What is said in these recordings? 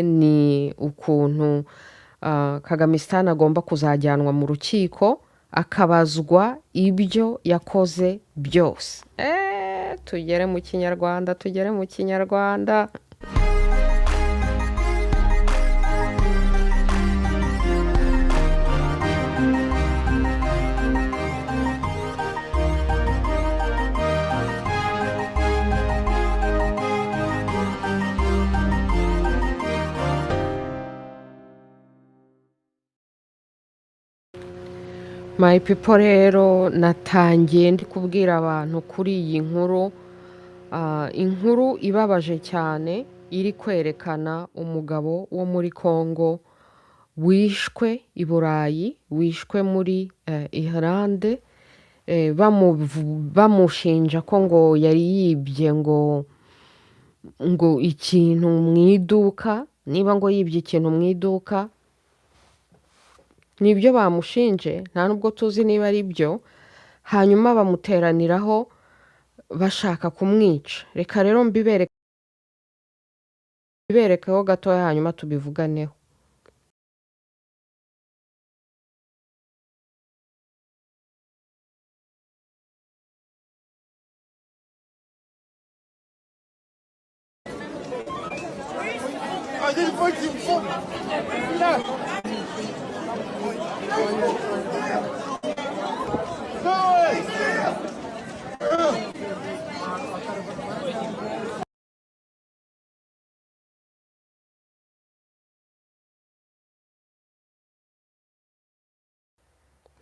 ni ukuntu Kagamistan agomba kuzajyanwa mu rukiko akabazwa ibyo yakoze byose. Tugere mu kinyarwanda. My people rero natangiye ndi kubwira abantu kuri iyi nkuru, inkuru ibabaje cyane iri kwerekana umugabo wo muri Congo wishwe i Burayi, wishwe muri Irlande, bamushinja ko ngo yari yibye ngo ikintu mu iduka, niba ngo yibye ikintu mu iduka, nibyo bamushinje, nta nubwo tuzi niba ari byo, hanyuma bamuteraniraho bashaka kumwica. Reka rero mbiberekeho gatoya hanyuma tubivuganeho.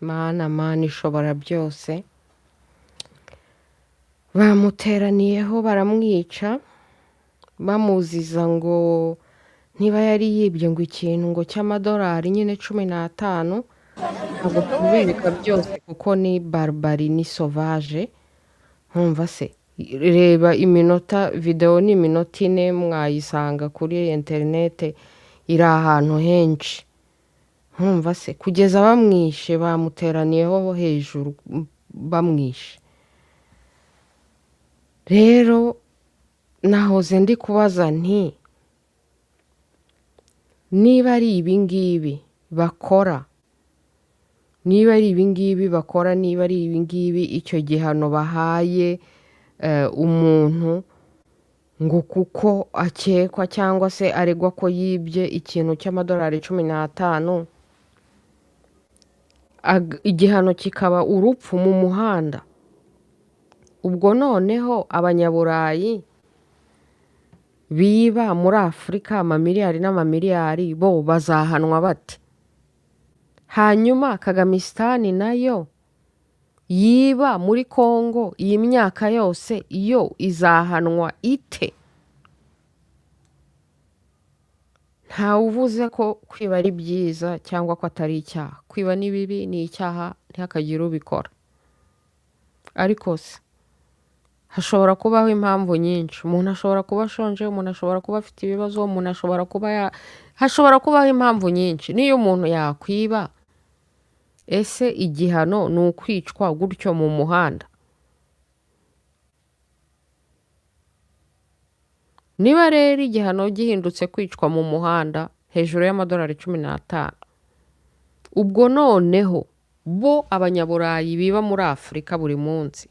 Mana ishobora byose, bamuteraniyeho baramwica, bamuziza ngo niba yari yibye ngo ikintu ngo cy'amadolari nyine 15, ntabwo tubibereka byose kuko ni barbari, ni sauvage. Nkumva se, reba iminota, video ni iminota 4, mwayisanga kuri interinete, iri ahantu henshi. Nkumva se, kugeza bamwishe, bamuteraniyeho hejuru bamwishe. Rero nahoze ndi kubaza nti, niba ari ibingibi bakora, niba ari ibingibi icyo gihano bahaye umuntu ngo kuko akekwa cyangwa se aregwa ko yibye ikintu cy'amadolari 15, igihano kikaba urupfu mu muhanda, ubwo noneho abanyaburayi biba muri Afurika amamiliyari n'amamiliyari bo bazahanwa bate? Hanyuma Kagamistan nayo yiba muri Congo iyi myaka yose, iyo izahanwa ite? Ntawe uvuze ko kwiba ari byiza cyangwa ko atari icyaha. Kwiba ni bibi, ni icyaha, ntihakagire ubikora. Ariko se hashobora kubaho impamvu nyinshi. Umuntu ashobora kuba ashonje, umuntu ashobora kuba afite ibibazo, umuntu hashobora kubaho impamvu nyinshi. Niyo umuntu yakwiba, ese igihano ni ukwicwa gutyo mu muhanda? Niba rero igihano gihindutse kwicwa mu muhanda hejuru y'amadolari 15, ubwo noneho bo abanyaburayi biba muri Afurika buri munsi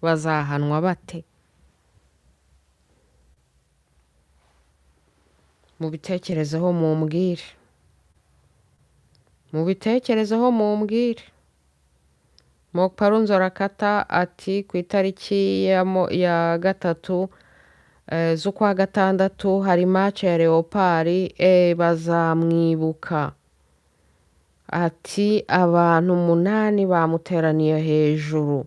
bazahanwa bate? Mubitekerezeho mumbwire. Mokparu Nzorakata ati ku itariki ya 3 z'ukwa gatandatu hari match ya Leopard, bazamwibuka. Ati abantu 8 bamuteraniye hejuru.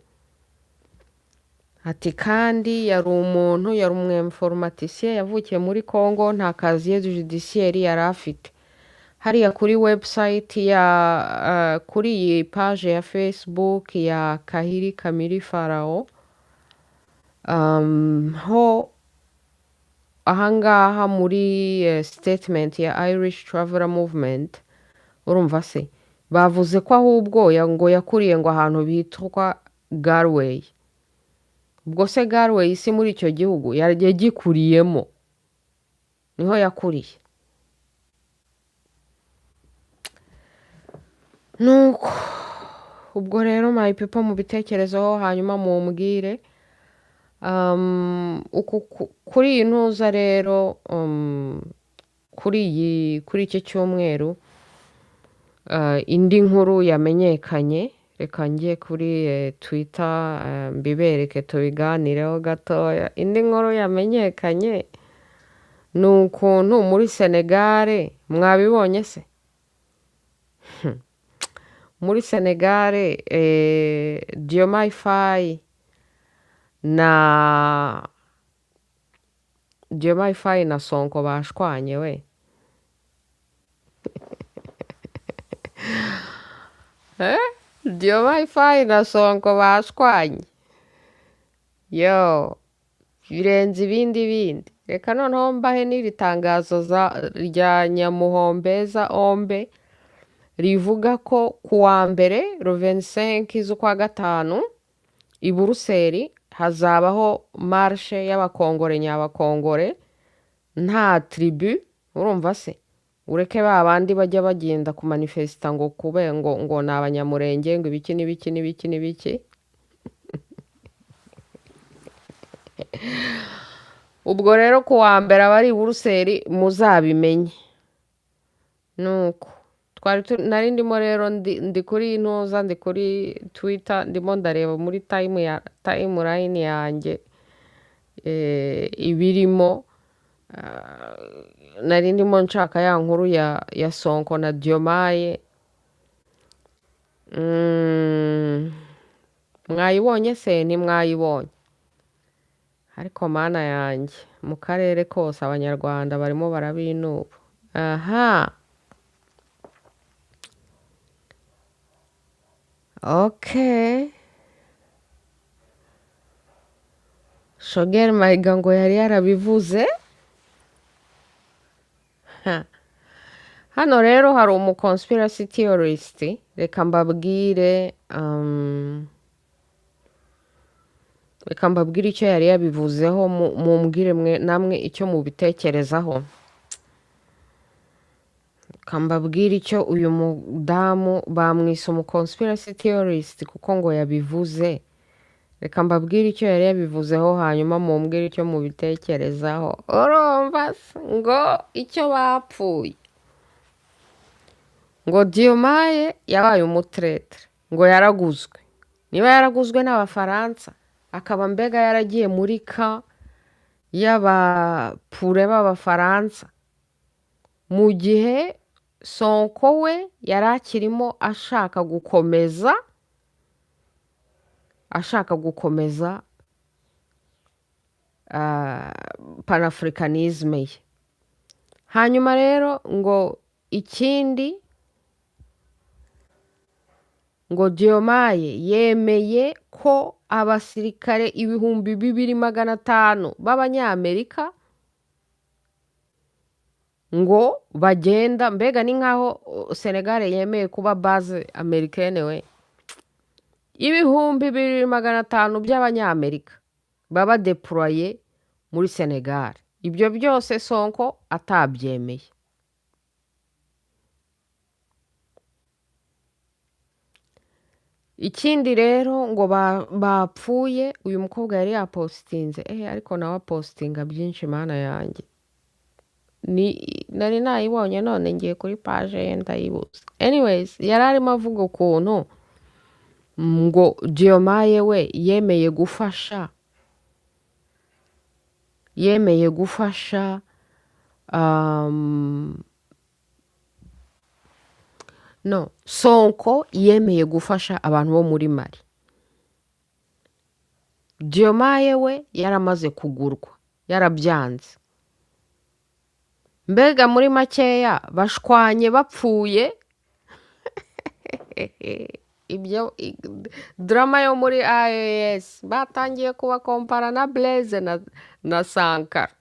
Ati kandi yari umuntu, yari umwinformaticien, yavukiye muri Congo, nta casier judiciaire yari afite. Hariya kuri website ya kuri iyi page ya Facebook ya Kahiri Kamili Farao, ho ahangaha muri statement ya Irish Traveler Movement, urumva se, bavuze ko ahubwo ngo yakuriye ngo ahantu bitwa Galway. Ubwo se Galway si muri icyo gihugu yagikuriyemo, niho yakuriye. nuko ubwo rero my people mubitekerezeho hanyuma mumbwire kuri iyi ntuza rero kuri iki cyumweru indi nkuru yamenyekanye reka njye kuri Twitter mbibereke tubiganireho gatoya indi nkuru yamenyekanye ni ukuntu muri Senegal mwabibonye se muri Senegal Diomaye Faye na Sonko bashwanye we Diomaye Faye na Sonko bashwanye yo birenze ibindi reka noneho mbahe n'iri tangazo rya Nyamuhombeza Ombe rivuga ko kuwa mbere 25 z'ukwa gatanu i Buruseli hazabaho marshe y'abakongore nyabakongore nta tribu urumva se ureke ba bandi bajya bagenda ku manifesta ngo kube ngo ni abanyamurenge ngo ibiki n'ibiki ubwo rero kuwa mbere abari i Buruseli muzabimenye nuko nari ndimo rero ndi kuri intuza ndi kuri Twitter ndimo ndareba muri timeline yanjye ibirimo nari ndimo nshaka ya nkuru ya Sonko na Diomaye mwayibonye se ntimwayibonye ariko mana yanjye mu karere kose abanyarwanda barimo barabinuba aha okay Shogeri Mahiga ngo yari yarabivuze hano rero hari conspiracy theorist reka mbabwire icyo yari yabivuzeho mumbwire mwe namwe icyo mubitekerezaho kambabwira icyo uyu mudamu bamwise conspiracy theorist kuko ngo yabivuze reka mbabwire icyo yari yabivuzeho hanyuma mumbwire icyo mubitekerezaho urumva ngo icyo bapfuye ngo Diomaye yabaye umutretre ngo yaraguzwe niba yaraguzwe n'abafaransa akaba mbega yaragiye muri ka y'abapure b'abafaransa mu gihe Sonko we yari akirimo ashaka gukomeza panafricanisme ye hanyuma rero ngo ikindi ngo Diomaye yemeye ko abasirikare 2,500 b'abanyamerika ngo bagenda mbega ni nkaho Senegal yemeye kuba base americaine we 2,500 by'abanyamerika baba deploye muri Senegal ibyo byose Sonko atabyemeye ikindi rero ngo bapfuye uyu mukobwa yari yapostinze ariko nawe postinga byinshi mana yanjye nari nayibonye none ngiye kuri page ye ndayibuze anyways yari arimo avuga ukuntu ngo Diomaye we yemeye gufasha no Sonko yemeye gufasha abantu bo muri Mali Diomaye we yaramaze kugurwa yarabyanze mbega muri makeya bashwanye bapfuye ibyo drama yo muri IAS batangiye kuba kompara na Blaise na Sankara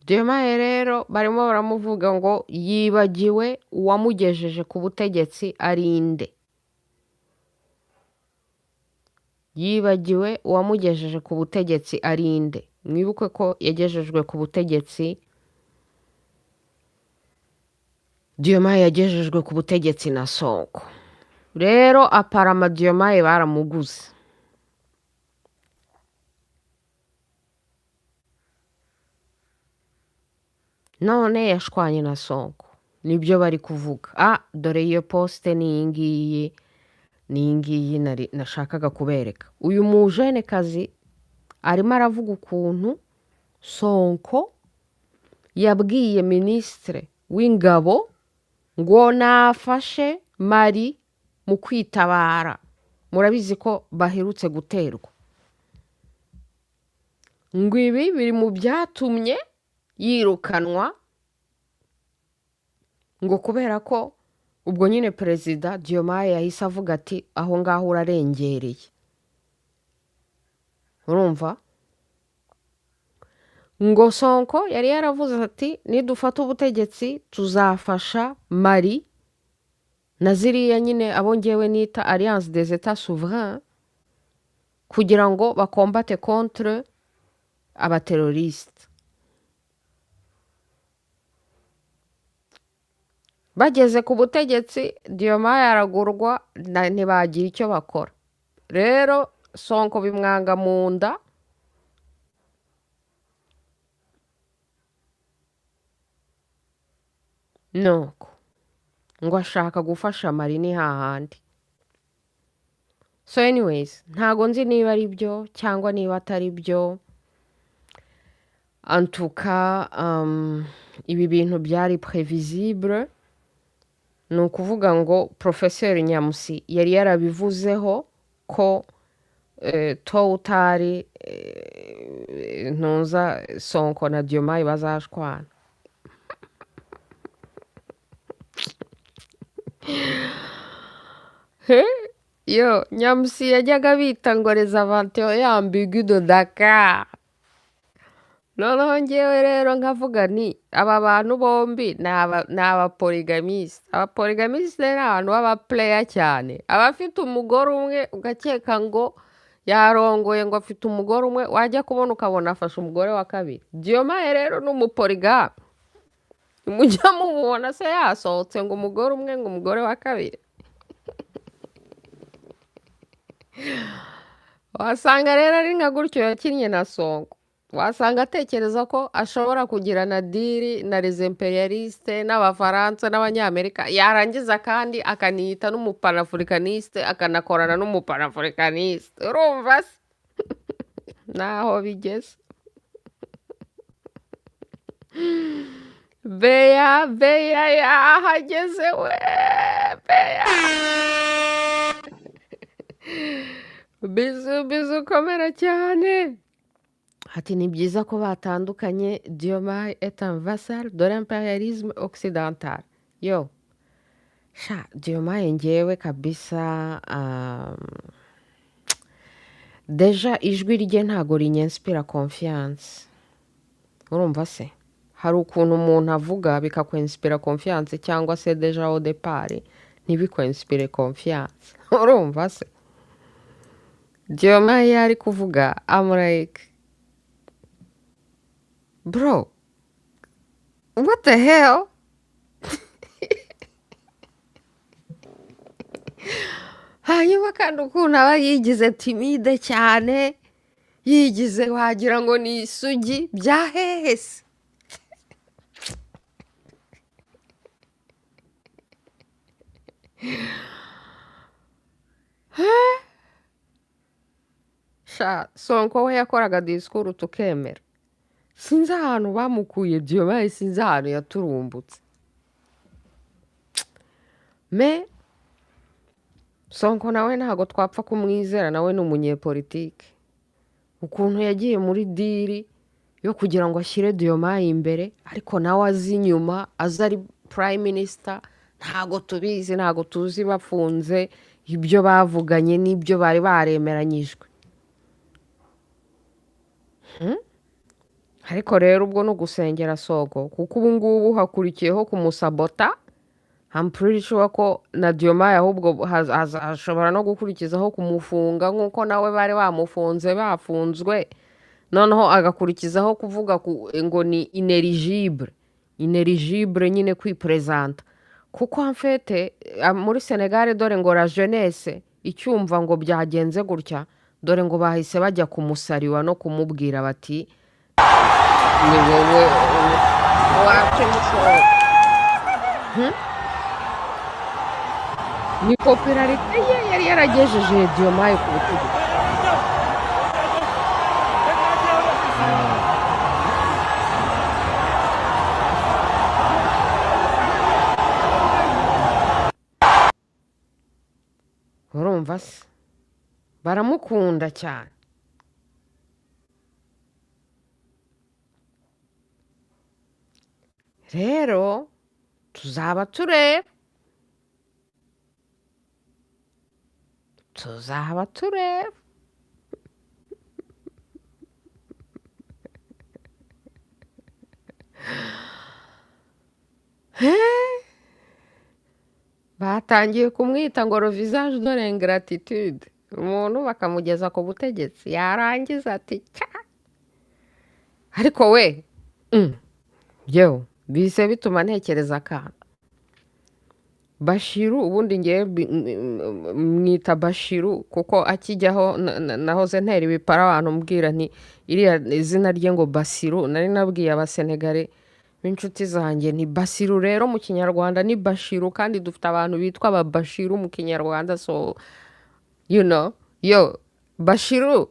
Diomaye rero barimo baramuvuga ngo yibagiwe uwamugejeje ku butegetsi ari inde yibagiwe uwamugejeje ku butegetsi ari nde. Mwibuke ko yagejejwe ku butegetsi, Diomaye yagejejwe ku butegetsi na Sonko. Rero aparama Diomaye baramuguze. None yashwanye na Sonko. Nibyo bari kuvuga. Dore iyo poste ni iyi ngiyi nashakaga kubereka. Uyu mujenekazi arimo aravuga ukuntu Sonko yabwiye ministre w'ingabo ngo nafashe Mali mu kwitabara. Murabizi ko baherutse guterwa. Ngo ibi biri mu byatumye yirukanwa, ngo kubera ko ubwo nyine perezida Diomaye yahise avuga ati aho ngaho urarengereye. Urumva? Ngo Sonko yari yaravuze ati nidufata ubutegetsi tuzafasha Mali na ziriya nyine abo ngewe nita Alliance des États Souverains kugira ngo bakombate contre abateroriste. Bageze ku butegetsi Diomaye aragurwa ntibagira icyo bakora. Rero Sonko bimwanga mu nda, nuko ngo ashaka gufasha Mali ni hahandi. So anyways, ntago nzi niba ari byo cyangwa niba atari byo. En tout cas, ibi bintu byari prévisible. Ni ukuvuga ngo Professeur Nyamusi yari yarabivuzeho ko to utari ntuza Sonko na Diomaye bazashwana. Yo, Nyamusi yajyaga bita ngo les aventures ambiguës de Dakar. Noneho ngewe rero nkavuga ni aba bantu bombi ni abapoligamiste. Abapoligamiste ni abantu b'abaplayer cyane. Abafite umugore umwe ugakeka ngo yarongoye ngo afite umugore umwe, wajya kubona ukabona afashe umugore wa kabiri. Diomaye rero ni umupoligame. Mujya mubona se yasohotse ngo umugore umwe ngo umugore wa kabiri. Wasanga rero ari nka gutyo yakinnye na Sonko. Wasanga atekereza ko ashobora kugirana diri na les imperialistes n'abafaransa n'abanyamerika, yarangiza kandi akaniyita n'umupanafricaniste, akanakorana n'umupanafricaniste. Urumva se? Naho bigeze. Beya yahageze we. Beya. Bizu komera cyane. Ati ni byiza ko batandukanye. Diomaye est un vassal de l'impérialisme occidental. Yo, Diomaye ngewe kabisa, deja ijwi rye ntago rinyenspira confiance. Urumva se? Hari ukuntu umuntu avuga bikakwenspira confiance cyangwa se deja au départ ntibikwenspire confiance. Urumva se? Diomaye ari kuvuga, I'm like, bro, what the hell? Hanyuma kandi ukuntu aba yigize timide cyane, yigize wagira ngo ni isugi bya hehese. Sonko we yakoraga disikuru tukemera. Sinzi ahantu bamukuye Diomaye, sinzi ahantu yaturumbutse. Me Sonko nawe ntago twapfa kumwizera, nawe ni umunyepolitike. Ukuntu yagiye muri diri yo kugira ngo ashyire Diomaye imbere, ariko nawe azi inyuma aza ari prime minister, ntago tubizi, ntago tuzi bafunze ibyo bavuganye n'ibyo bari baremeranyijwe. Ariko rero ubwo no gusengera Sonko, kuko ubu ngubu hakurikiyeho kumusabota, I'm pretty sure ko na Diomaye ahubwo hashobora no gukurikizaho kumufunga nk'uko nawe bari bamufunze bafunzwe noneho agakurikizaho kuvuga ngo ni ineligible nyine kwipresenta kuko amfete muri Senegal dore ngo la jeunesse icyumva ngo byagenze gutya dore ngo bahise bajya kumusariwa no kumubwira bati ni wowe wacu ni popularite ye yari yaragejeje Diomaye ku butegetsi. urumva se baramukunda cyane rero tuzaba tureba batangiye kumwita ngo le visage de l'ingratitude umuntu bakamugeza ku butegetsi yarangiza ati cya ariko we yewe bise bituma ntekereza akantu Bashiru ubundi ngewe mwita Bashiru kuko akijyaho nahoze ntera ibipara abantu mbwira nti iriya izina rye ngo Basiru nari nabwiye abasenegare b'inshuti zanjye ni Basiru rero mu kinyarwanda ni Bashiru kandi dufite abantu bitwa aba Bashiru mu kinyarwanda so you know yo Bashiru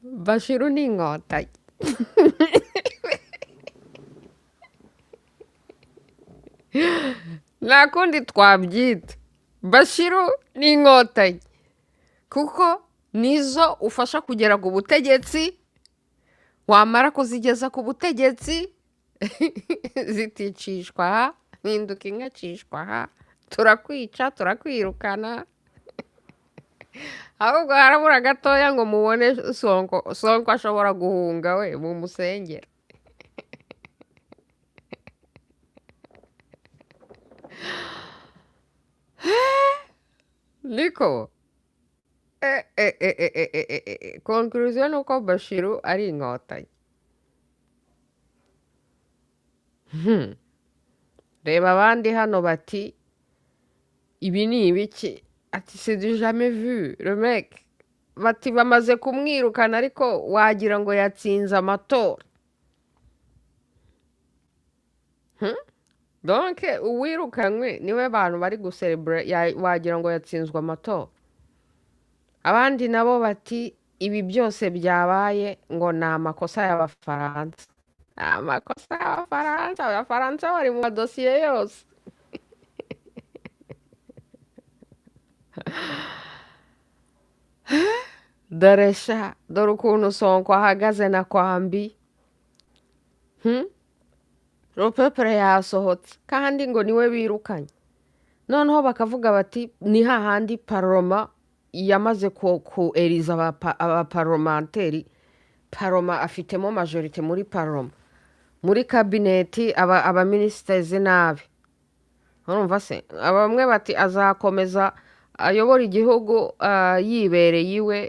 Bashiru ni inkotanyi nta kundi twabyita Bashiru ni inkotanyi kuko nizo ufasha kugera ku butegetsi wamara kuzigeza ku butegetsi ziticishwa aha mpinduka ingacishwa aha turakwica turakwirukana ahubwo harabura gatoya ngo mubone sonko ashobora guhunga we mu musengera niko conclusion nuko Bashiru ari inkotanyi reba abandi hano bati ibi ni ibiki ati c'est du jamais vu le mec bati bamaze kumwirukana ariko wagira ngo yatsinze amatora donc uwirukanywe niwe abantu bari gucelebrate wagira ngo yatsinzwe amatora abandi nabo bati ibi byose byabaye ngo ni amakosa y'abafaransa abafaransa bari mu madosiye yose dore sha dore ukuntu sonko ahagaze na kwambi rupepere yasohotse kandi ngo niwe birukanye noneho bakavuga bati ni hahandi paroma yamaze kueriza abaparomanteri paroma afitemo majorite muri paroma muri kabineti abaminisitiri nabi urumva se bamwe bati azakomeza ayobora igihugu yibereye iwe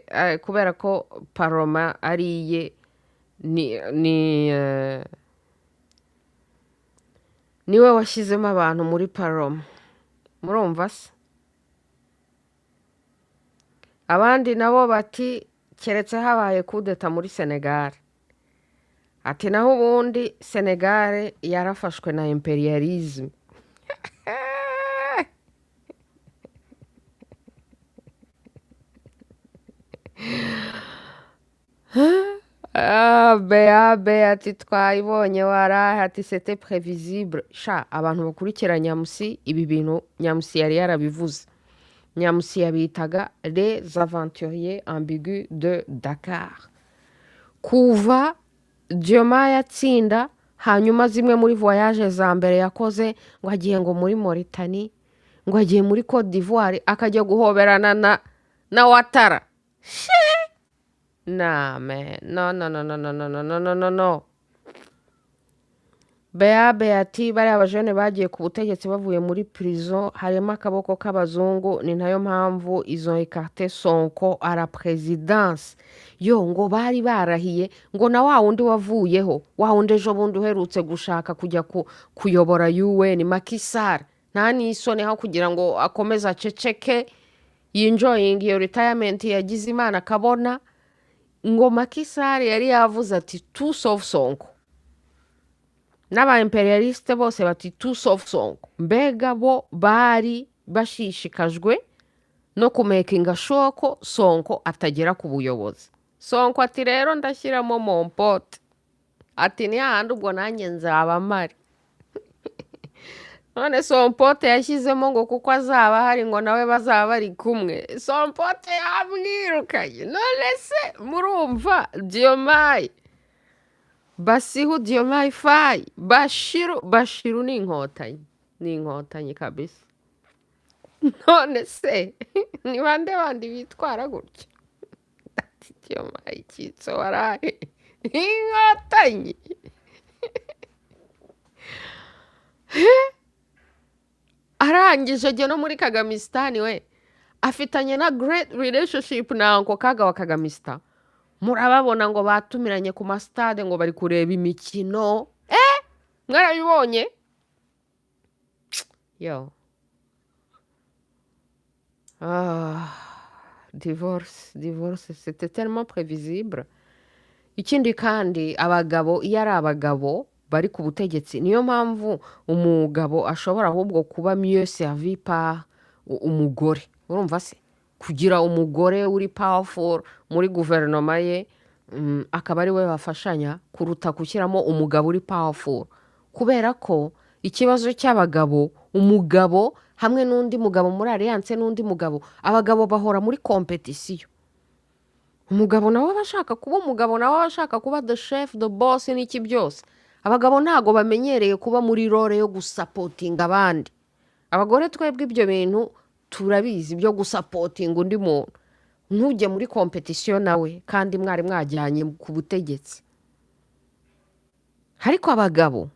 kubera ko paroma ari iye niwe washyizemo abantu muri paroma murumva se abandi nabo bati keretse habaye kudeta muri Senegal ati naho ubundi Senegal yarafashwe na imperialism abe ati twayibonye warahe ati c'était prévisible sha abantu bakurikira Nyamusi ibi bintu Nyamusi yari yarabivuze Nyamusi yabitaga les aventuriers ambigus de Dakar kuva Diomaye yatsinda hanyuma zimwe muri voyage za mbere yakoze ngo agiye ngo muri Mauritanie ngo agiye muri Côte d'Ivoire akajya guhoberana na Ouattara nah man no Beati bariya abajene bagiye ku butegetsi bavuye muri prison harimo akaboko k'abazungu ni nayo mpamvu izo ekarte Sonko à la présidence yo ngo bari barahiye ngo na wa wundi wavuyeho wa wundi ejo bundi uherutse gushaka kujya kuyobora UN Macky Sall nta n'isoni aho kugira ngo akomeze aceceke yinjoyinga iyo retirement yagize Imana akabona ngo Macky Sall yari yavuze ati tout sauf Sonko n'aba imperialiste bose bati tout sauf Sonko mbega bo bari bashishikajwe no kumekinga sure ko Sonko atagera ku buyobozi. Sonko ati rero ndashyiramo mon pote ati ni hahandi ubwo nanjye nzaba mpari none son pote yashyizemo ngo kuko azaba hari ngo nawe bazaba bari kumwe son pote yamwirukanye none se murumva Diomaye Basihu Diomaye Faye Bashiru ni inkotanyi kabisa none se ni bande bandi bitwara gutya ati Diomaye kitso warahe inkotanyi arangije ajya no muri Kagamistan we afitanye na great relationship na Uncle Kaga wa Kagamistan murababona ngo batumiranye ku mastade ngo bari kureba imikino mwarabibonye yo divorce c'était tellement prévisible. Ikindi kandi abagabo iyo ari abagabo bari ku butegetsi niyo mpamvu umugabo ashobora ahubwo kuba mieux servi par umugore urumva se kugira umugore uri powerful muri guverinoma ye akaba ari we bafashanya kuruta gushyiramo umugabo uri powerful kubera ko ikibazo cy'abagabo umugabo hamwe n'undi mugabo muri alliance n'undi mugabo abagabo bahora muri competition umugabo nawe bashaka kuba umugabo nawe bashaka kuba the chef the boss n'iki byose abagabo ntago bamenyereye kuba muri role yo gusapotinga abandi abagore twebwe ibyo bintu turabizi byo gusapotinga undi muntu ntujye muri competition nawe kandi mwari mwajyanye ku butegetsi ariko abagabo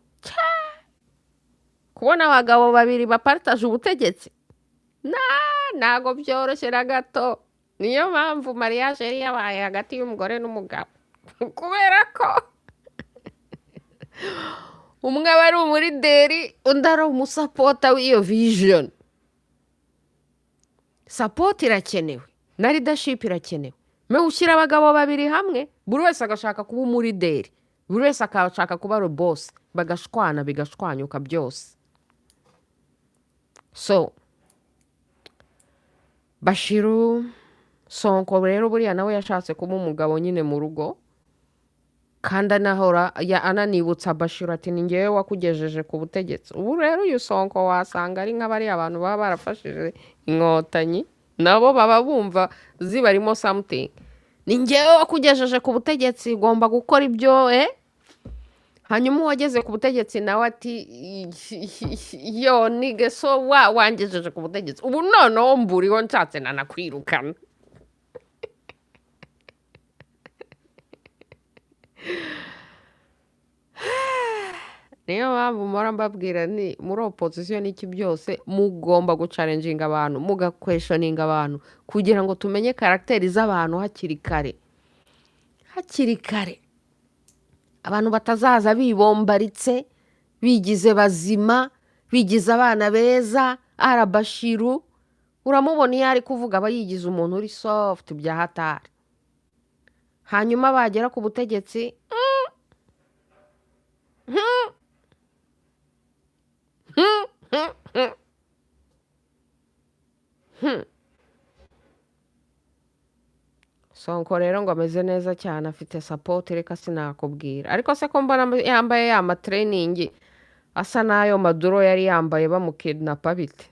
kubona abagabo babiri bapartage ubutegetsi ntago byoroshye na gato niyo mpamvu mariage yari yabaye hagati y'umugore n'umugabo kubera ko umwe aba ari umurideri undi ari umusapota w'iyo vision support irakenewe na leadership irakenewe me ushyira abagabo babiri hamwe buri wese agashaka kuba umurideri buri wese akashaka kuba boss bagashwana bigashwanyuka byose so Bashiru Sonko rero buriya nawe yashatse kuba umugabo nyine mu rugo kandi anahora ananibutsa Bashiru ati ni ngewe wakugejeje ku butegetsi ubu rero uyu Sonko wasanga ari nk'abari abantu baba barafashije inkotanyi nabo baba bumva zibarimo something ni ngewe wakugejeje ku butegetsi ugomba gukora ibyo hanyuma uwageze ku butegetsi nawe ati yo nige so wangejeje ku butegetsi ubu noneho mburiho nshatse nanakwirukana niyo mpamvu mpora mbabwira ni muri opposition n'iki byose mugomba gucalenjinga abantu mugakweshoninga abantu kugira ngo tumenye karakteri z'abantu hakiri kare abantu batazaza bibombaritse bigize bazima bigize abana beza Bashiru uramubona iyo ari kuvuga aba yigize umuntu uri soft bya hatari hanyuma bagera ku butegetsi Sonko rero ngo ameze neza cyane afite support reka sinakubwira ariko se ko mbona yambaye ya matraining asa nayo Maduro yari yambaye bamukidnapa bite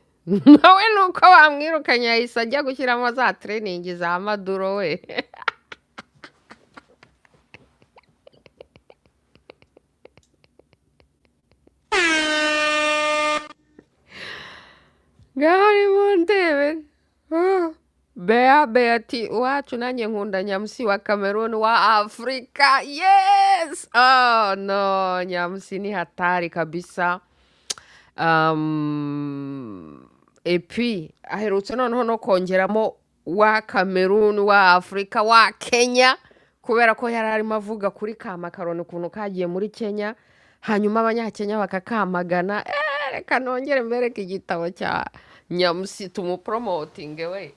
nawe nuko bamwirukanye yahise ajya gushyiramo za training za Maduro we gari mu ndebe Bea ati iwacu nanjye nkunda Nyamusi wa Cameroon wa Afrika. Yes! Oh no, Nyamusi ni hatari kabisa. Et puis aherutse noneho no kongeramo wa Cameroon wa Afrika wa Kenya kubera ko yari arimo avuga kuri ka makaroni ukuntu kagiye muri Kenya hanyuma abanyakenya bakakamagana. Reka nongere mbereke igitabo cya Nyamusi tumupromotinge we.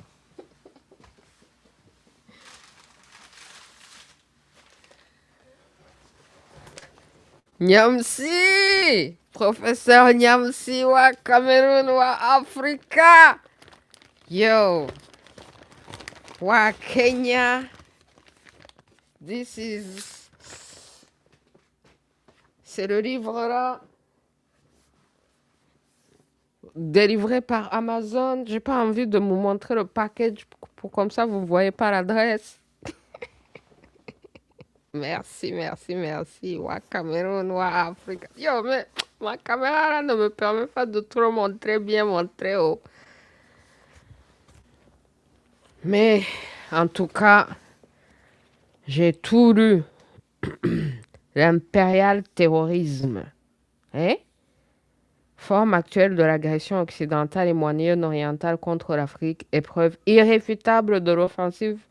Nyamusi! Professeur Nyamusi wa Cameroon wa Afrika! Yo! Wa Kenya! C'est le livre là. Délivré par Amazon. J'ai pas envie de vous montrer le package pour comme ça vous voyez pas l'adresse. Merci. Wa Cameroun, wa Afrique. Yo, mais ma caméra là ne me permet pas de trop bien montrer. Oh. Mais en tout cas, j'ai tout lu. L'impérial terrorisme. Hein? Forme actuelle de l'agression occidentale et moyen-orientale contre l'Afrique, épreuve irréfutable de l'offensive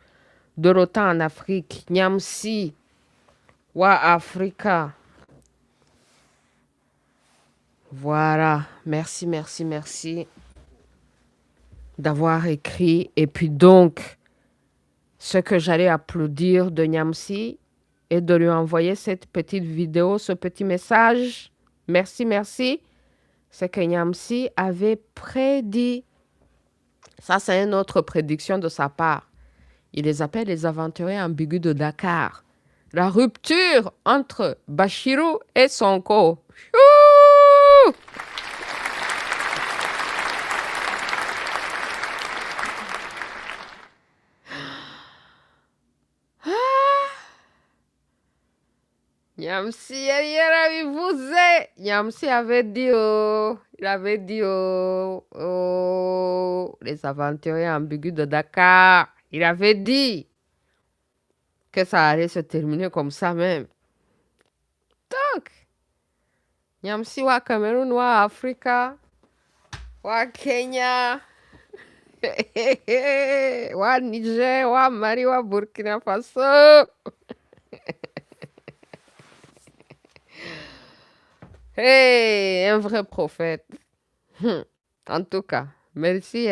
de l'OTAN en Afrique. Nyamsi wa Afrika. Voilà. Merci d'avoir écrit. Et puis donc, ce que j'allais applaudir de Nyamsi et de lui envoyer cette petite vidéo, ce petit message. Merci. C'est que Nyamsi avait prédit. Ça, c'est une autre prédiction de sa part. Il les appelle les aventuriers ambigus de Dakar. La rupture entre Bachirou et Sonko. Chouh! Nyamsi yarabivuze. Nyamsi avait dit il avait dit les aventuriers ambigus de Dakar. Il avait dit que ça allait se terminer comme ça même. Donc, Nyamsi wa Cameroun, wa Afrika, wa Kenya, wa Niger, wa Mali, wa Burkina Faso. Hey, un vrai prophète. En tout cas, merci.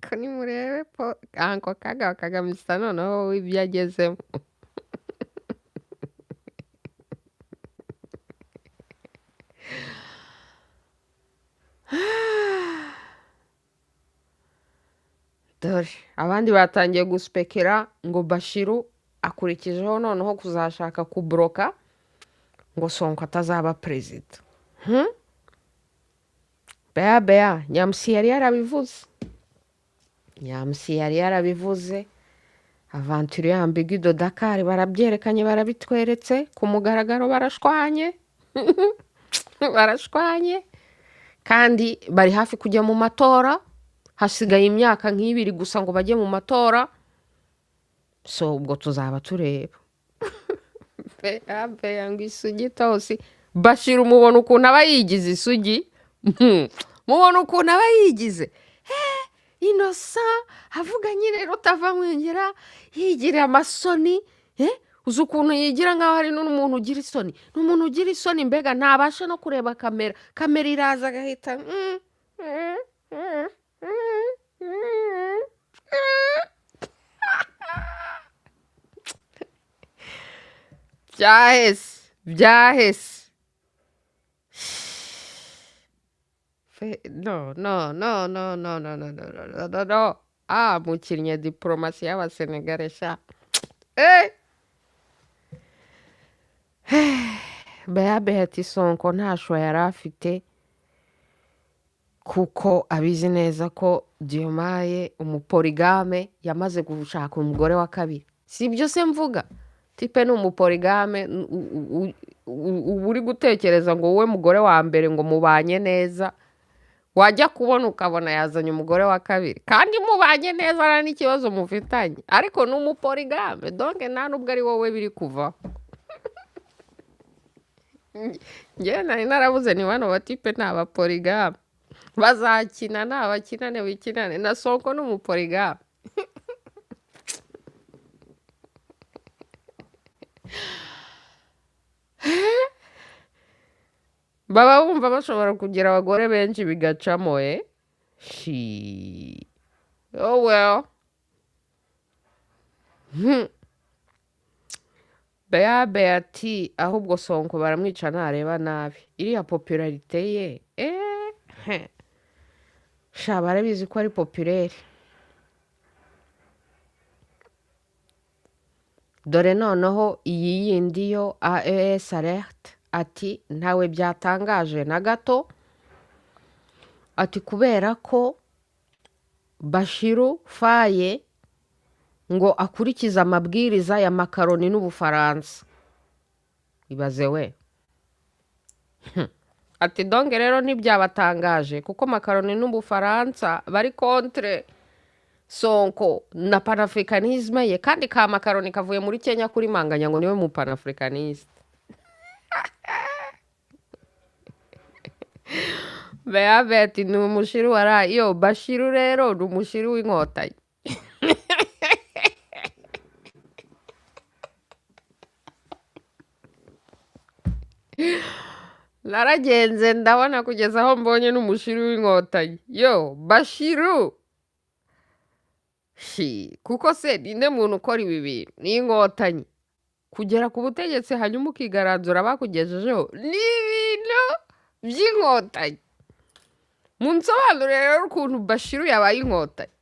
Koni murebe po anko kaga kagamisa noneho ibyagezemo. Dore abandi batangiye guspekera ngo Bashiru akurikijeho noneho kuzashaka kubroka ngo Sonko atazaba perezida. Bea Nyamsi yari yarabivuze. Aventurier ambigu de Dakar barabyerekanye barabitweretse ku mugaragaro barashwanye. Barashwanye kandi bari hafi kujya mu matora. Hasigaye imyaka nk'ibiri gusa ngo bajye mu matora. So ubwo tuzaba tureba. Bea ngo isugi tose. Bashiru mubona ukuntu aba yigize isugi. Mubona ukuntu aba yigize. Innocent avuga nyine rutava mwengera yigira amasoni. Uzi ukuntu yigira nkaho hari n'umuntu ugira isoni. N'umuntu ugira isoni mbega ntabasha no kureba kamera iraza agahita byahese. No. Mukinnye diplomasi y'abasenegale sha. Bea ati Sonko ntashwa yari afite kuko abizi neza ko Diomaye umuporigame yamaze gushaka umugore wa kabiri. Si ibyo se mvuga. Tipe ni umuporigame uri gutekereza ngo wowe mugore wa mbere ngo mubanye neza wajya kubona ukabona yazanye umugore wa kabiri kandi mubanye neza nta n'ikibazo mufitanye ariko ni umuporigame donke nta n'ubwo ari wowe biri kuvaho ngewe nari narabuze ni bano batipe ni abaporigame bazakina ni abakinane wikinane na Sonko ni umuporigame baba bumva bashobora kugira abagore benshi bigacamo shi oh well Bea ati ahubwo Sonko baramwica ntareba nabi iriya popularite ye sha barabizi ko ari populaire dore noneho iyi yindi yo AES alert ati ntawe byatangaje na gato ati kubera ko Bashiru Faye ngo akurikiza amabwiriza ya Makaroni n'Ubufaransa ibaze we ati donge rero ntibyabatangaje kuko Makaroni n'Ubufaransa bari contre Sonko na panafricanisme ye kandi ka Makaroni kavuye muri Kenya kuri manganya ngo niwe mu panafricaniste Bea ati ni umushiru waraye yo Bashiru rero ni umushiru w'inkotanyi naragenze ndabona kugeza aho mbonye n'umushiru w'inkotanyi yo Bashiru shi kuko se ninde muntu ukora ibi bintu ni inkotanyi kugera ku butegetsi hanyuma ukigaranzura bakugejejeho ni ibintu by'inkotanyi munsobanurire rero ukuntu Bashiru yabaye inkotanyi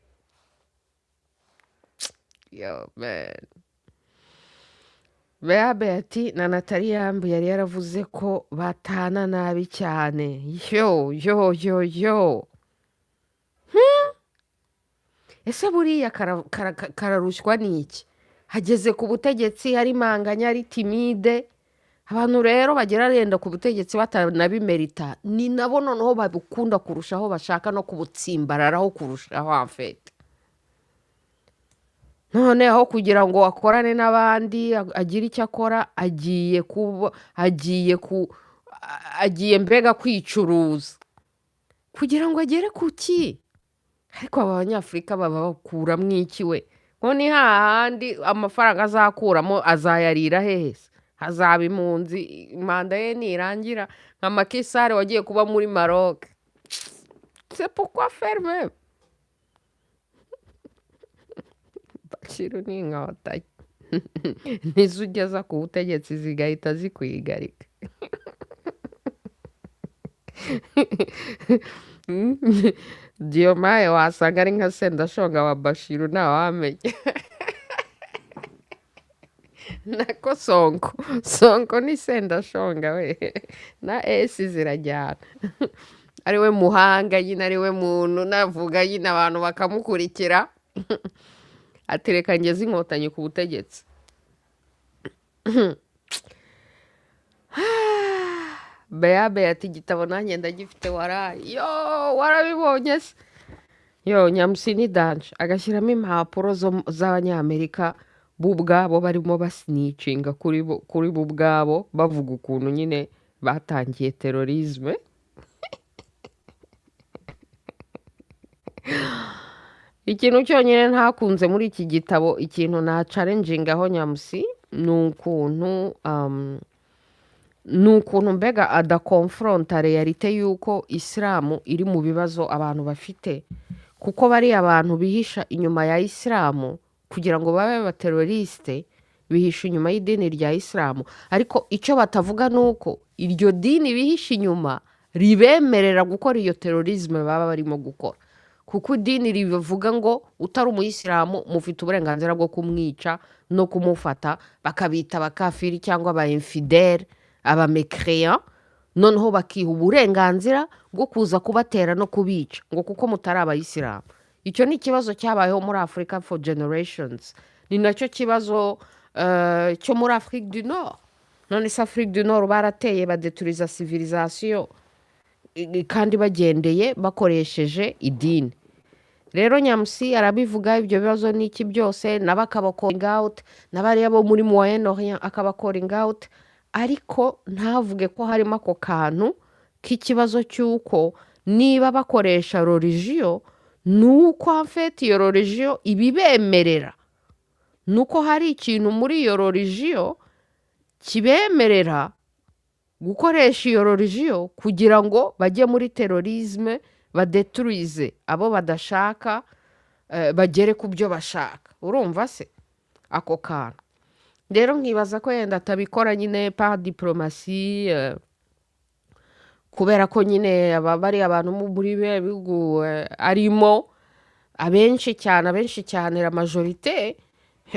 yo man Bea ati na Natali Yambu yari yaravuze ko batana nabi cyane yo ese buriya kararushywa n'iki hageze ku butegetsi hari manganya ari timide abantu rero bagera renda ku butegetsi batanabimerita ni nabo noneho babukunda kurushaho bashaka no kubutsimbararaho kurushaho amfete noneho kugira ngo akorane n'abandi agire icyo akora agiye mbega kwicuruza kugira ngo agere ku ki ariko aba banyafurika baba bakuramo iki we ngo ni hahandi amafaranga azakuramo azayarira hese hazaba impunzi manda ye nirangira nka Makisare wagiye kuba muri Maroc c'est pourquoi faire même Bashiru ni inkotanyi nizo ugeza ku butegetsi zigahita zikwigarika Diomaye wasanga ari nka Sendashonga wa Bashiru ntawamenya nako Sonko ni Sendashonga we na esi zirajyana ari we muhanga nyine ari we muntu navuga nyine abantu bakamukurikira atereka ngeze inkotanyi ku butegetsi Bea ati igitabo nanjye ndagifite waraye yo warabibonye se yo Nyamusini danje agashyiramo impapuro z'abanyamerika bo ubwabo barimo basnicinga kuri bo ubwabo bavuga ukuntu nyine batangiye terorisme ikintu cyonyine ntakunze muri iki gitabo ikintu na challenging aho Nyamusi ni ukuntu mbega adakonfronta realite y'uko isilamu iri mu bibazo abantu bafite kuko bari abantu bihisha inyuma ya isilamu kugira ngo babe abateroriste bihisha inyuma y'idini rya isilamu ariko icyo batavuga ni uko iryo dini bihisha inyuma ribemerera gukora iyo terorisme baba barimo gukora kuko idini rivuga ngo utari umuyisilamu mufite uburenganzira bwo kumwica no kumufata bakabita abakafiri cyangwa aba infidèle aba mécréant noneho bakiha uburenganzira bwo kuza kubatera no kubica ngo kuko mutari abayisilamu icyo ni ikibazo cyabayeho muri Africa for generations ni nacyo kibazo cyo muri Afrique du Nord none se Afrique du Nord barateye badeturiza civilisation kandi bagendeye bakoresheje idini. Rero Nyamusi arabivuga ibyo bibazo n'iki byose nabo akabakoringa out n'abariya bo muri Moyen Orient akabakoringa out, ariko ntavuge ko harimo ako kantu k'ikibazo cy'uko niba bakoresha religion nuko afite iyo religion ibibemerera, nuko hari ikintu muri iyo religion kibemerera gukoresha iyo religion kugira ngo bajye muri terorisme, badetruize abo badashaka, bagere ku byo bashaka. Urumva se ako kantu? Rero nkibaza ko yenda atabikora nyine par diplomasi, kubera ko nyine bari abantu muri bihugu arimo abenshi cyane la majorite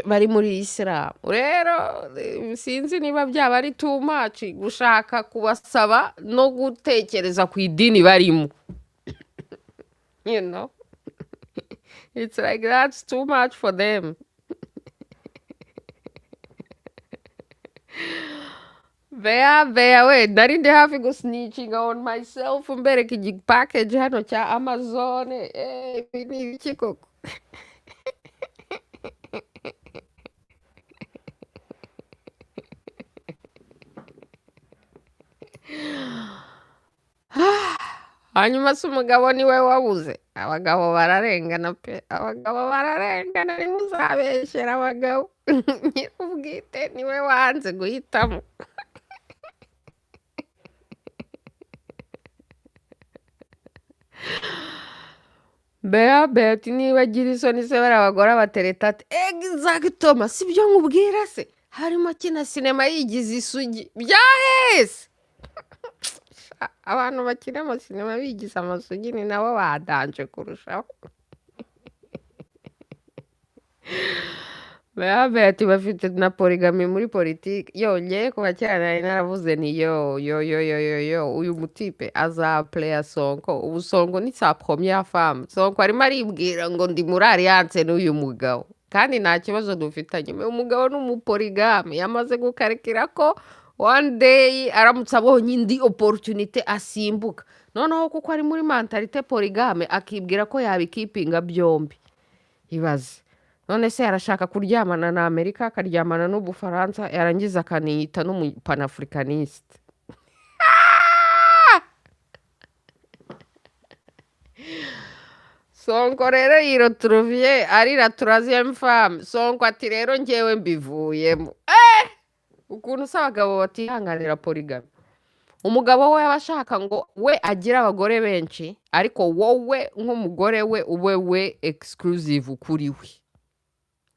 bari muri Islam. Rero sinzi niba byaba ari too much gushaka kubasaba no gutekereza ku idini barimo. You know, it's like that's too much for them. Bea we nari ndi hafi gusnitchinga on myself mbereka igipackage hano cya Amazon. Ibi ni ibiki koko? Hanyuma se umugabo niwe wabuze? Abagabo bararengana pe, abagabo bararengana, ntimuzabeshyera abagabo. Nyir'ubwite niwe wanze guhitamo. Bea ati niba agira isoni se bari abagore abatereta ati exactement, si byo nkubwira se, harimo kina sinema yigize isugi byahese. Abantu bakina amasinema bigize amasugi ni nabo badanje kurushaho. Bea ati bafite na polygamy muri politiki. Yongeye kuba cyane nari naravuze ni yo uyu mutipe azaplaya Sonko. Ubu Sonko ni sa première femme. Sonko arimo aribwira ngo ndi muri alliance n'uyu mugabo, kandi nta kibazo dufitanye. Umugabo ni umupolygame, yamaze gukarikira ko one day aramutse abonye indi opportunité asimbuka. Noneho kuko ari muri mentalite polygame akibwira ko yabikipinga byombi. Ibaze, none se arashaka kuryamana na Amerika, akaryamana n'Ubufaransa, yarangiza akaniyita n'umupanafricaniste. Sonko rero yiroturuviye ari la troisième femme. Sonko ati rero njyewe mbivuyemo. Ukuntu se abagabo batihanganira polygamy. Umugabo we abashaka ngo we agira abagore benshi, ariko wowe nk'umugore we ube we exclusive kuri we.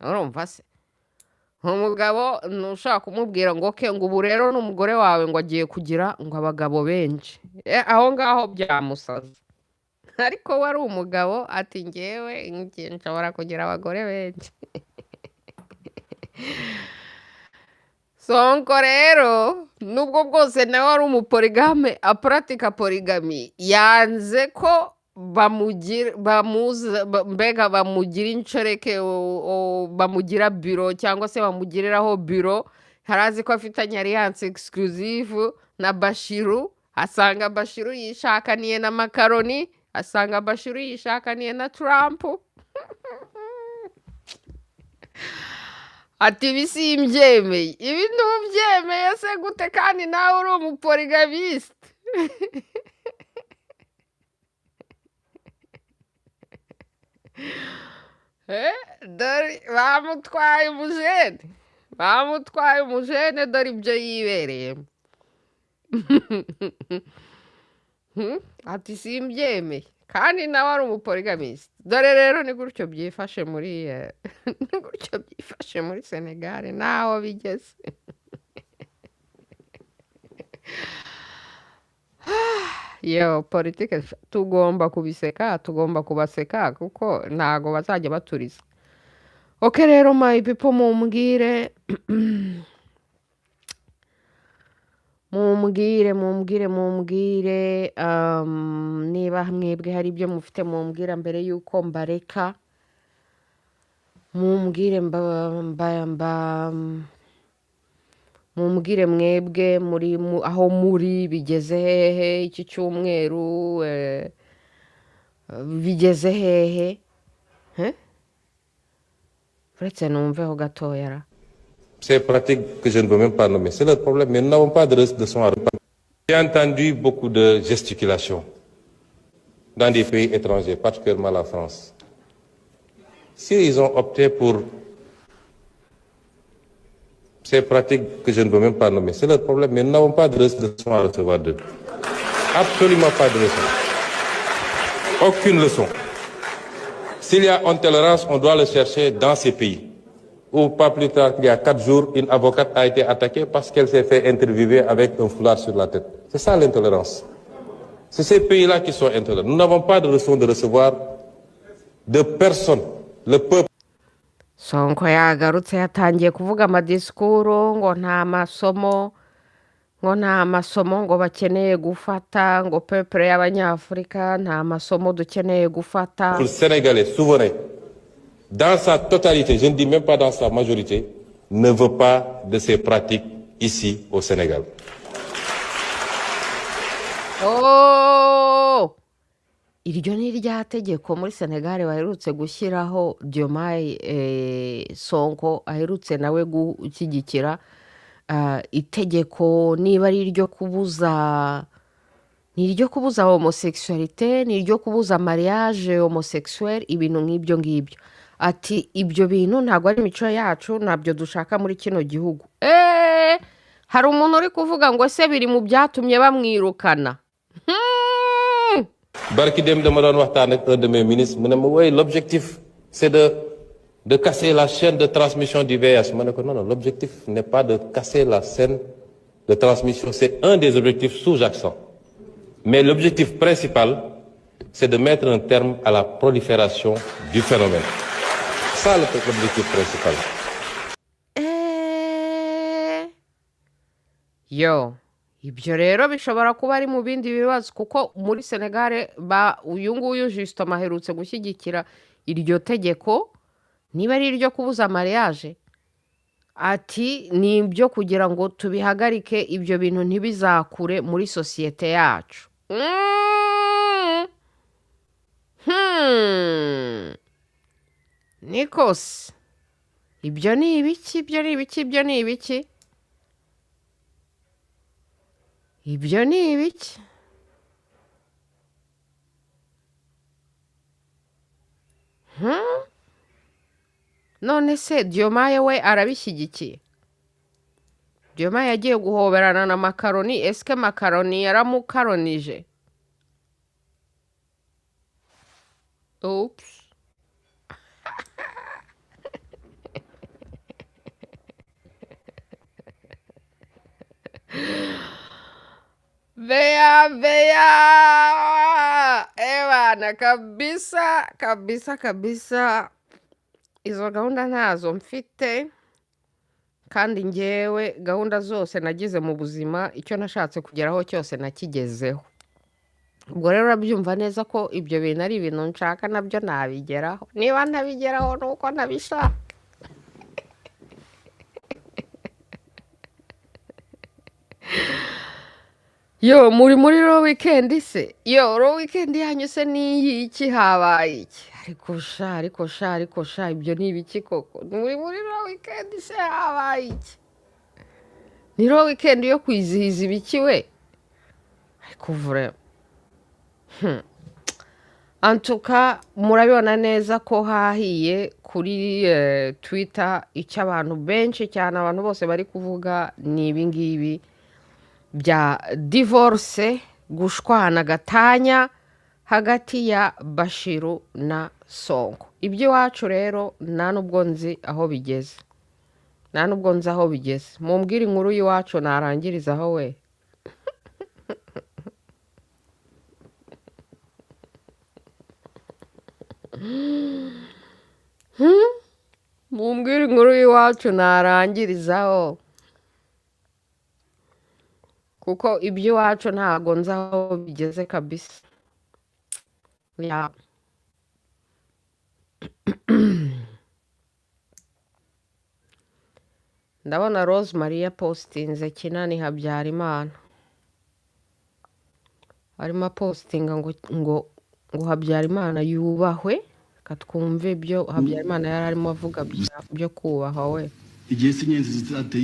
Urumva se? Umugabo nushaka kumubwira ngo ke ngo ubu rero n'umugore wawe ngo agiye kugira ngo abagabo benshi. Aho ngaho byamusaza. Ariko wari umugabo ati njyewe nshobora kugira abagore benshi. Sonko rero nubwo bwose nawe ari umupoligame apuratika polygamy, yanze ko mbega bamugira inshoreke, bamugira biro cyangwa se bamugiriraho biro. Harazi ko afitanye alliance exclusive na Bashiru, asanga Bashiru yishakaniye na Makaroni, asanga Bashiru yishakaniye na Trump. Ati bisimbyemeye. Ibi ntubyemeye se gute kandi nawe uri umupoligamiste? Dore bamutwaye umujene, dore ibyo yibereyemo. Ati simbyemeye kandi nawe ari umupoligamiste. Dore rero ni gutyo byifashe muri Senegal, naho bigeze. Yo politike tugomba kubiseka, tugomba kubaseka kuko ntago bazajya baturiza. Okay rero my people, mumbwire niba mwebwe hari ibyo mufite mumbwira mbere yuko mbareka. Mumbwire mumbwire mwebwe aho muri bigeze hehe iki cyumweru bigeze hehe uretse numveho gatoya ra. Ces pratiques que je ne veux même pas nommer, c'est leur problème, mais nous n'avons pas de leçons à reprendre. J'ai entendu beaucoup de gesticulations dans des pays étrangers, particulièrement la France. S'ils ont opté pour ces pratiques que je ne veux même pas nommer, c'est leur problème, mais nous n'avons pas de leçons à recevoir d'eux. Absolument pas de leçons. Aucune leçon. S'il y a intolérance, on doit le chercher dans ces pays. Ou pas plus tard qu'il y a 4 jours, une avocate a été attaquée parce qu'elle s'est fait interviewer avec un foulard sur la tête. C'est ça l'intolérance. C'est ces pays-là qui sont intolérants. Nous n'avons pas de leçon de recevoir de personne. Le peuple. Sonko yagarutse yatangiye kuvuga amadisikuru ngo nta masomo ngo bakeneye gufata ngo peuple y'abanyafurika nta masomo dukeneye gufata. Le Sénégalais souverain, dans sa totalité, je ne dis même pas dans sa majorité, ne veut pas de ces pratiques ici au Sénégal. Oh! Iryo ni rya tegeko muri Senegal baherutse gushyiraho Diomaye Sonko aherutse nawe gushyigikira itegeko niba ari iryo kubuza homosexualité ni iryo kubuza mariage homosexuel ibintu nk'ibyo ngibyo ati ibyo bintu ntabwo ari imico yacu nabyo dushaka muri kino gihugu. Hari umuntu uri kuvuga ngo se biri mu byatumye bamwirukana. Barki dem dama doon waxtaan ak un de mes ministres mu ne ma woy l'objectif c'est de casser la chaîne de transmission du VIH. Ma ne ko non, l'objectif n'est pas de casser la chaîne de transmission, c'est un des objectifs sous-jacents. Mais l'objectif principal, c'est de mettre un terme à la prolifération du phénomène. Ça l'objectif principal. Yo, ibyo rero bishobora kuba ari mu bindi bibazo kuko muri Senegal uyu nguyu Justin aherutse gushyigikira iryo tegeko niba ari iryo kubuza mariage ati ni ibyo kugira ngo tubihagarike ibyo bintu ntibizakure muri sosiyete yacu. Nikos ibyo ni ibiki ibyo ni ibiki ibyo ni ibiki ibyo ni ibiki none se Diomaye we arabishyigikiye? Diomaye yagiye guhoberana na Makaroni, eske Makaroni yaramukaronije? Oops. Bea ebana kabisa izo gahunda ntazo mfite kandi ngewe gahunda zose nagize mu buzima icyo nashatse kugeraho cyose nakigezeho. Ubwo rero urabyumva neza ko ibyo bintu ari ibintu nshaka nabyo nabigeraho, niba ntabigeraho nuko nabishaka. Yo muri raw weekend se raw weekend yanyu se ni iki habaye iki? ariko sha ibyo ni ibiki koko? Muri raw weekend se habaye iki? Ni raw weekend yo kwizihiza ibiki we? Ariko vure antuka murabibona neza ko hahiye kuri Twitter icyo abantu benshi cyane abantu bose bari kuvuga ni ibingibi bya divorce, gushwana gatanya hagati ya Bashiru na Sonko. Iby'iwacu rero nta nubwo nzi aho bigeze, mumbwire inkuru y'iwacu narangiriza aho we. Mumbwire inkuru y'iwacu narangirizaho kuko iby'iwacu ntago nzi aho bigeze kabisa. ndabona Rose Marie postinze Kinani Habyarimana arimo postinga ngo Habyarimana yubahwe katwumve ibyo Habyarimana yari arimo avuga byo kubahwa we igihe sinyenzi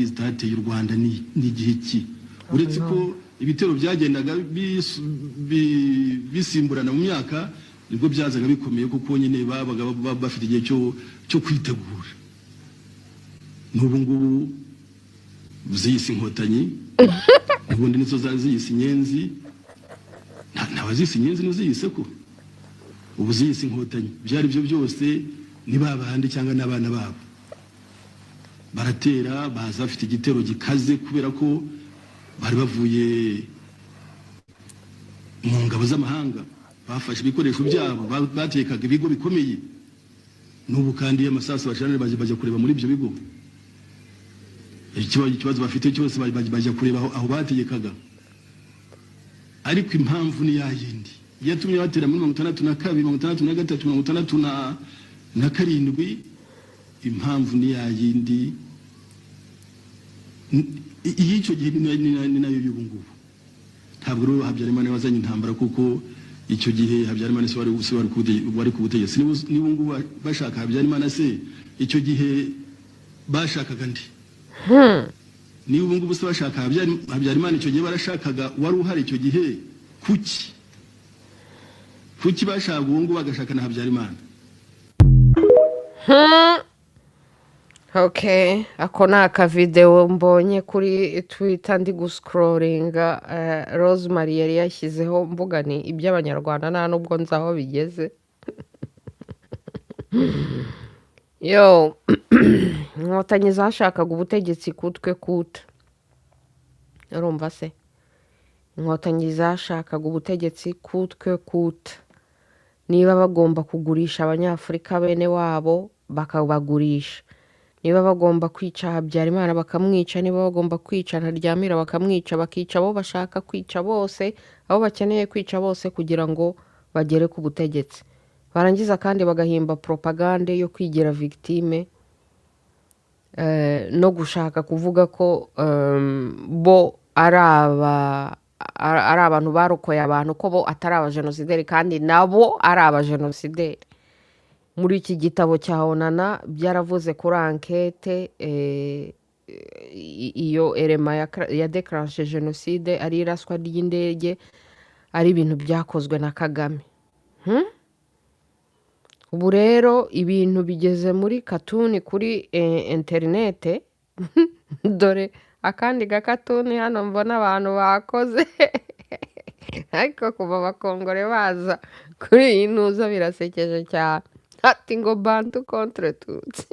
zitateye u Rwanda ni igihe ki uretse ko ibitero byagendaga bisimburana mu myaka nibwo byazaga bikomeye kuko nyine babaga bafite igihe cyo kwitegura n'ubu ngubu ziyisi inkotanyi ubundi nizo ziyisi inyenzi ntabazisi inyenzi n'uziyise ko ubu ziyisi inkotanyi byari byo byose ni babandi cyangwa n'abana babo baratera baza bafite igitero gikaze kubera ko bari bavuye mu ngabo z'amahanga bafashe ibikoresho byabo batekaga ibigo bikomeye n'ubu kandi amasasu bashana bajya kureba muri ibyo bigo ikibazo bafite cyose bajya kureba aho bategekaga ariko impamvu ni yayindi yatumye batera muri 62 63 67 impamvu ni yayindi icyo gihe ni nayo y'ubu ngubu ntabwo rero Habyarimana wazanye intambara kuko icyo gihe Habyarimana wari ku butegetsi niba ngubu bashaka Habyarimana se icyo gihe bashakaga ndi niba ubu ngubu se bashaka Habyarimana icyo gihe barashakaga wari uhari icyo gihe kuki bashaka ubu ngubu bagashaka na Habyarimana Okay, ako ni akavideo mbonye kuri Twitter ndi guscrollinga Rose Marie yari yashyizeho mvuga ni iby'abanyarwanda nta nubwo nzi aho bigeze yo inkotanyi zashakaga ubutegetsi kutwe kuta urumva se inkotanyi zashakaga ubutegetsi kutwe kuta niba bagomba kugurisha abanyafurika bene wabo bakabagurisha niba bagomba kwica Habyarimana bakamwica niba bagomba kwica Ntaryamira bakamwica bakica abo bashaka kwica bose abo bakeneye kwica bose kugira ngo bagere ku butegetsi barangiza kandi bagahimba propagande yo kwigira victime no gushaka kuvuga ko bo ari abantu barokoye abantu ko bo atari abajenosideri kandi nabo ari abajenosideri muri iki gitabo cya Onana byaravuze kuri ankete iyo erema ya déclenché jenoside ari iraswa ry'indege ari ibintu byakozwe na Kagame ubu rero ibintu bigeze muri katuni kuri interinete dore akandi gakatuni hano mbona abantu bakoze ariko kuva abakongore baza kuri iyi ntuza birasekeje cyane ati ngo bantu contre tutsi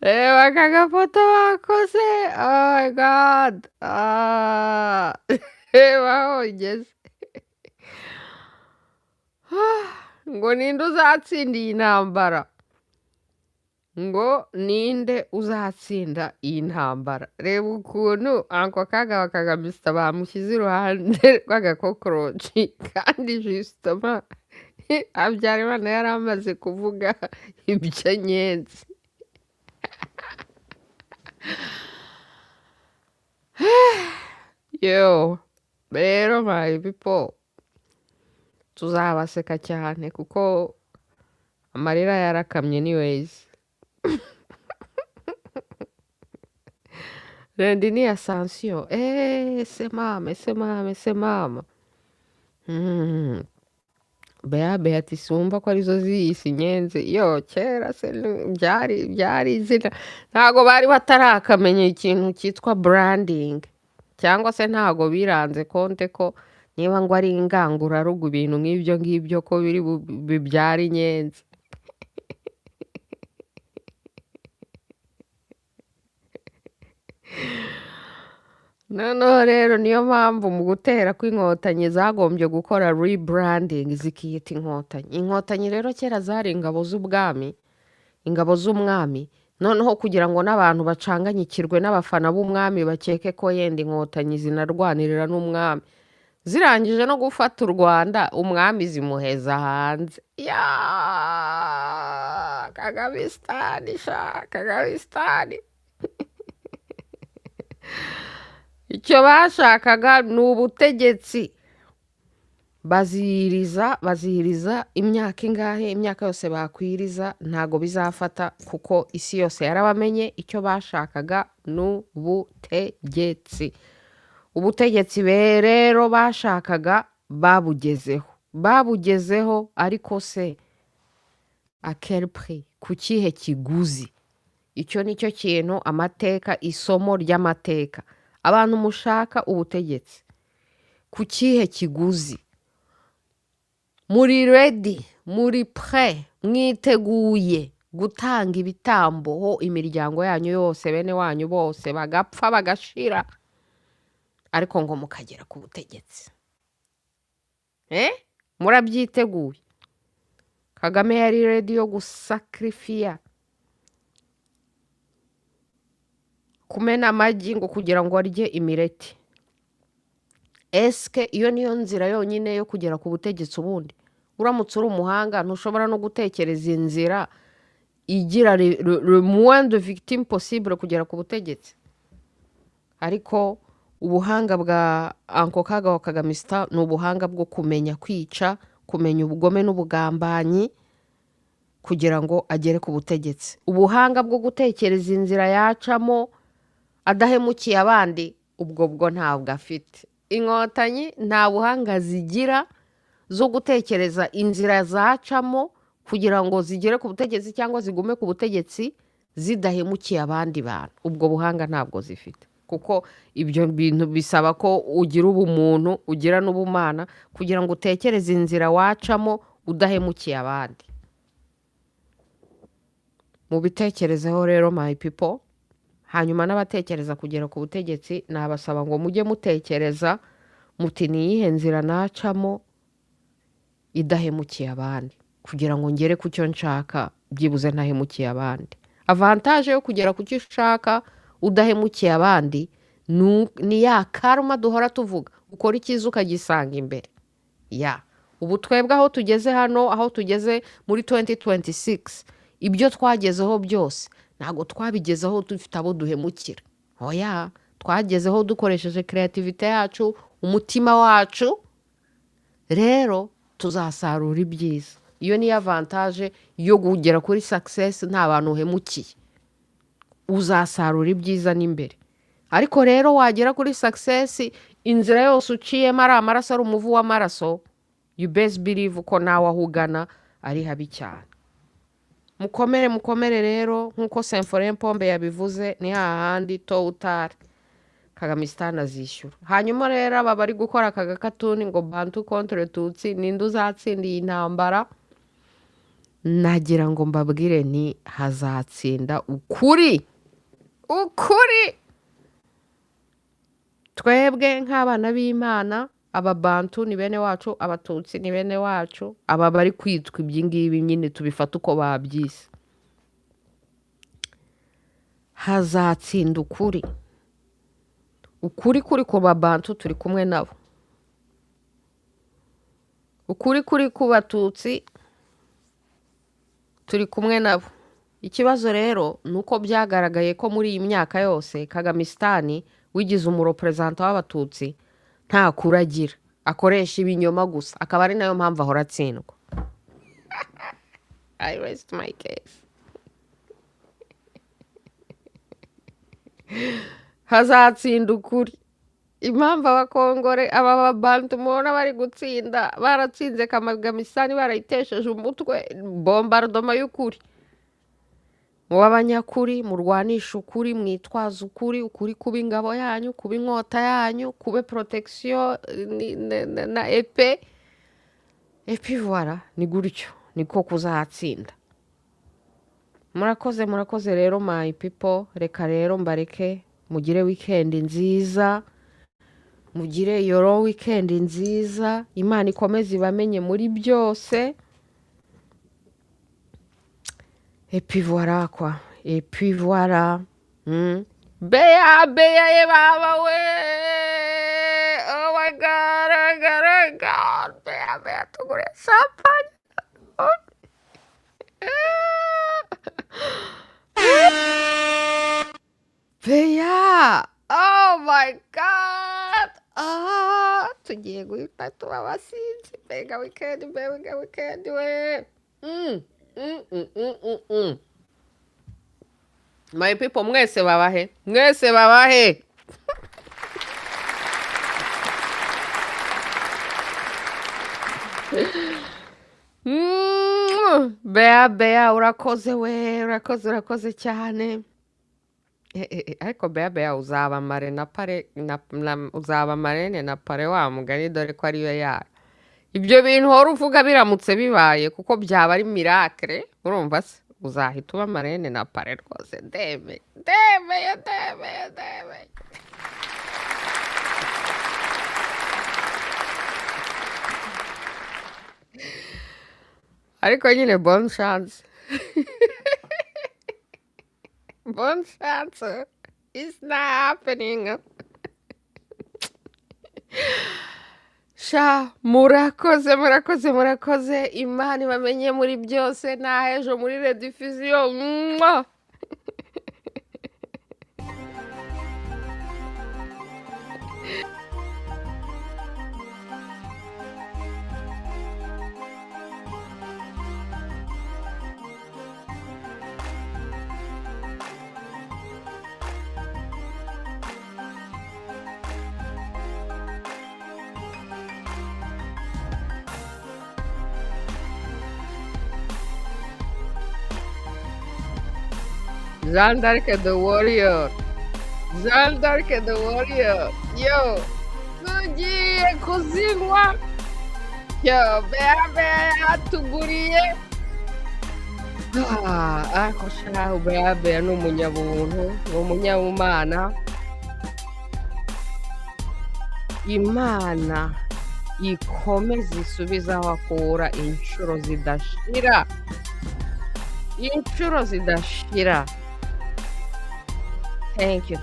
reba aka gafoto bakoze oh my god reba aho igeze ngo ninde uzatsinda iyi ntambara ngo ninde uzatsinda iyi ntambara reba ukuntu ako kaga bakagamisa bamushyize iruhande rw'agakokoroci kandi justement Habyarimana yari amaze kuvuga ibyo nyenzi yo rero my people tuzabaseka cyane kuko amarira yarakamye anyways rendi ni ascension se mama Beatrice wumva ko arizo ziyisi inyenzi yo kera se byari izina ntago bari batarakamenya ikintu cyitwa branding cyangwa se ntago biranze konte ko niba ngo ari ingangurarugo ibintu nk'ibyo ko biri bibyara inyenzi noneho rero niyo mpamvu mu gutera kw'inkotanyi zagombye gukora rebranding zikiyita inkotanyi rero kera zari ingabo z'ubwami ingabo z'umwami noneho kugira ngo n'abantu bacanganyikirwe n'abafana b'umwami bakeke ko yenda inkotanyi zinarwanirira n'umwami zirangije no gufata u Rwanda umwami zimuheza hanze Kagabistani icyo bashakaga ni ubutegetsi. Bazihiriza imyaka ingahe, imyaka yose bakwiriza ntago bizafata, kuko isi yose yarabamenye icyo bashakaga ni ubutegetsi rero bashakaga babugezeho, ariko se à quel prix, ku kihe kiguzi? Icyo nicyo kintu amateka, isomo ry'amateka. Abantu mushaka ubutegetsi ku kihe kiguzi? Muri ready, muri pre, mwiteguye gutanga ibitambo ho imiryango yanyu yose, bene wanyu bose bagapfa bagashira, ariko ngo mukagera ku butegetsi? Murabyiteguye? Kagame yari ready yo gusacrifiya, kumena amagi ngo kugira ngo arye imireti. Eske iyo niyo nzira yonyine yo kugera ku butegetsi? Ubundi uramutse uri umuhanga ntushobora no gutekereza inzira igira le moins de victimes possible kugera ku butegetsi? Ariko ubuhanga bwa Uncle Kaga wa Kagamisita ni ubuhanga bwo kumenya kwica, kumenya ubugome n'ubugambanyi kugira ngo agere ku butegetsi. Ubuhanga bwo gutekereza inzira yacamo adahemukiye abandi, ubwo ntabwo afite. Inkotanyi nta buhanga zigira zo gutekereza inzira zacamo kugira ngo zigere ku butegetsi cyangwa zigume ku butegetsi zidahemukiye abandi bantu. Ubwo buhanga ntabwo zifite, kuko ibyo bintu bisaba ko ugira ubumuntu, ugira n'ubumana kugira ngo utekereze inzira wacamo udahemukiye abandi. Mubitekerezeho rero my people. Hanyuma n'abatekereza kugera ku butegetsi nabasaba ngo mujye mutekereza muti niyihe nzira nacamo idahemukiye abandi kugira ngo ngere ku cyo nshaka, byibuze ntahemukiye abandi. Avantage yo kugera ku cyo ushaka udahemukiye abandi ni ya karma duhora tuvuga, ukora icyiza ukagisanga imbere. Ubu twebwe aho tugeze hano, aho tugeze muri 2026, ibyo twagezeho byose ntago twabigezeho dufite abo duhemukira. Twagezeho dukoresheje creativity yacu, umutima wacu. Rero tuzasarura ibyiza. Iyo ni avantage yo kugera kuri success, nta bantu uhemukiye. Uzasarura ibyiza n'imbere. Ariko rero wagera kuri success, inzira yose uciyemo ari amaraso, ari umuvu w'amaraso, you best believe ko nawe ahugana ari habi cyane. Mukomere rero, nk'uko Symphorien Pombe yabivuze, ni hahandi to utari Kagamisita azishyura. Hanyuma rero aba bari gukora aka gakatuni ngo Bantu contre Tutsi, ninde uzatsinda iyi ntambara? Nagira ngo mbabwire ni hazatsinda ukuri. Twebwe nk'abana b'Imana, aba Bantu ni bene wacu, abatutsi ni bene wacu, aba bari kwitwa ibyingibi nyine tubifata uko babyise. Hazatsinda ukuri kuri ku Bantu turi kumwe nabo, ukuri ku Batutsi turi kumwe nabo. Ikibazo rero nuko byagaragaye ko muri iyi myaka yose Kagamisita wigize umurepresenta w'Abatutsi nta kuragira, akoresha ibinyoma gusa, akaba ari nayo mpamvu ahora atsindwa. I rest my case. Hazatsinda ukuri. Impamvu abakongore, aba Bantu mubona bari gutsinda, baratsinze Kagamisita barayitesheje umutwe, bombardoma y'ukuri. Muba abanyakuri, murwanisha ukuri, mwitwaza ukuri kuba ingabo yanyu, kuba inkota yanyu, kube protection na epe. Epi voilà, ni gutyo niko kuzatsinda. Murakoze rero my people. Reka rero mbareke mugire weekend nziza, mugire yoro weekend nziza. Imana ikomeze ibamenye muri byose. Et puis voilà quoi. Et puis voilà. Beya ye baba we. Oh my God. Beya tugure champagne. Beya, oh my god, tugiye guhita tuba abasinzi, mbega weekend, mbega weekend we. My people, mwese babahe, mwese babahe. Beya, urakoze we, urakoze cyane. Ariko beya uzaba mare na pare uzaba marene na pare wa mugani, dore ko ariyo yayo. Ibyo bintu uhora uvuga biramutse bibaye, kuko byaba ari miracle, urumva se, uzahita uba marene na pare rwose. Deme. Ariko nyine bonne chance. Bonne chance. It's not happening. Sha, murakoze. Imana ibamenye muri byose, na ejo muri rediffusion. Jeanne d'Arc the Warrior. Yo, tugiye kuzinywa. Yo, beya yatuguriye. Ariko sha, beya ni umunyabuntu, ni umunyabumana. Imana ikomeze isubize aho akura inshuro zidashira. Thank you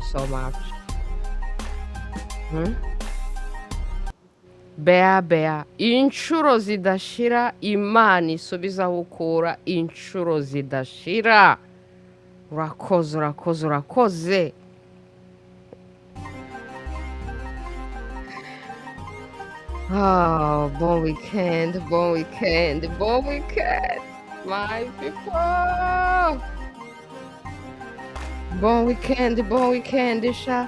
so much. Beya, inshuro zidashira, Imana isubiza aho ukura inshuro zidashira. Urakoze. Bon weekend, my people. Bon weekend, sha.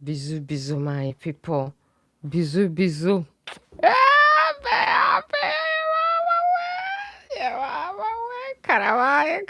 Bisous, my people. Bisous. Karawaye.